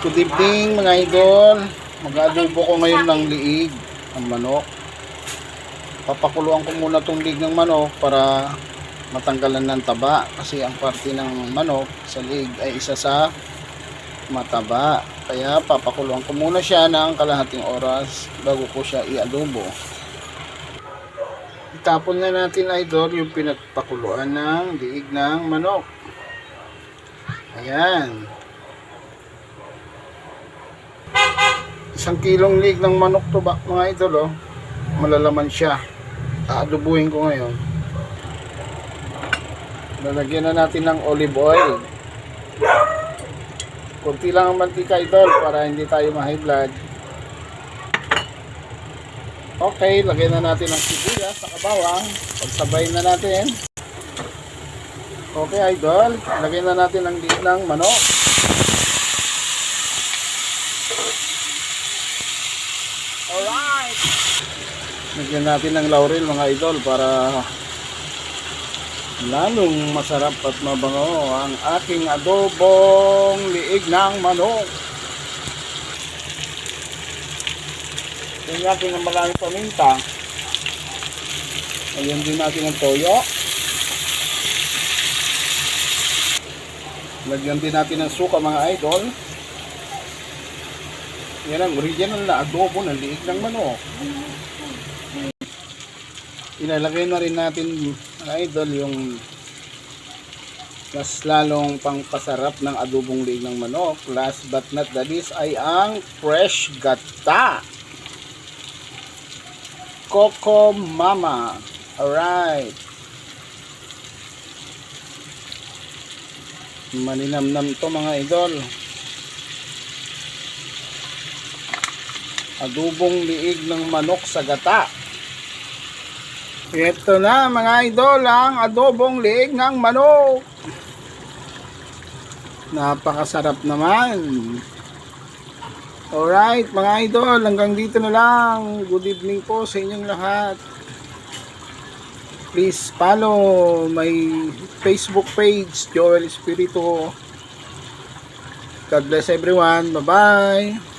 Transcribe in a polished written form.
Good evening mga idol. Mag-adobo ko ngayon ng liig ng manok. Papakuluan ko muna itong liig ng manok para matanggalan ng taba. Kasi ang parte ng manok sa liig ay isa sa mataba. Kaya papakuluan ko muna siya ng kalahating oras bago ko siya i-adobo. Itapon na natin idol yung pinagpakuluan ng liig ng manok. Ayan. 1 kilong liig ng manok to ba mga idol, oh. Malalaman siya. Aadobuhin ko ngayon. Lalagyan na natin ng olive oil. Kunti lang ang mantika idol para hindi tayo ma-high blood. Okay, lagyan na natin ng sibuyas sa bawang. Pagsabayin na natin. Okay idol, lagyan na natin ng liig ng manok. Alright. Lagyan natin ng laurel mga idol para lalong masarap at mabango ang aking adobong liig ng manok. Lagyan natin ng maraming paminta. Lagyan din natin ng toyo. Lagyan din natin ng suka mga idol. Yan ang original na adobo ng liig ng manok. Ilalagay na rin natin mga idol yung mas lalong pangpasarap ng adobong liig ng manok. Last but not the least ay ang fresh gata. Coco Mama. Alright. Maninamnam to mga idol. Adobong liig ng manok sa gata. Ito na mga idol ang adobong liig ng manok. Napakasarap naman. Alright mga idol, hanggang dito na lang. Good evening po sa inyong lahat. Please follow my Facebook page, Joel Espiritu. God bless everyone. Bye bye.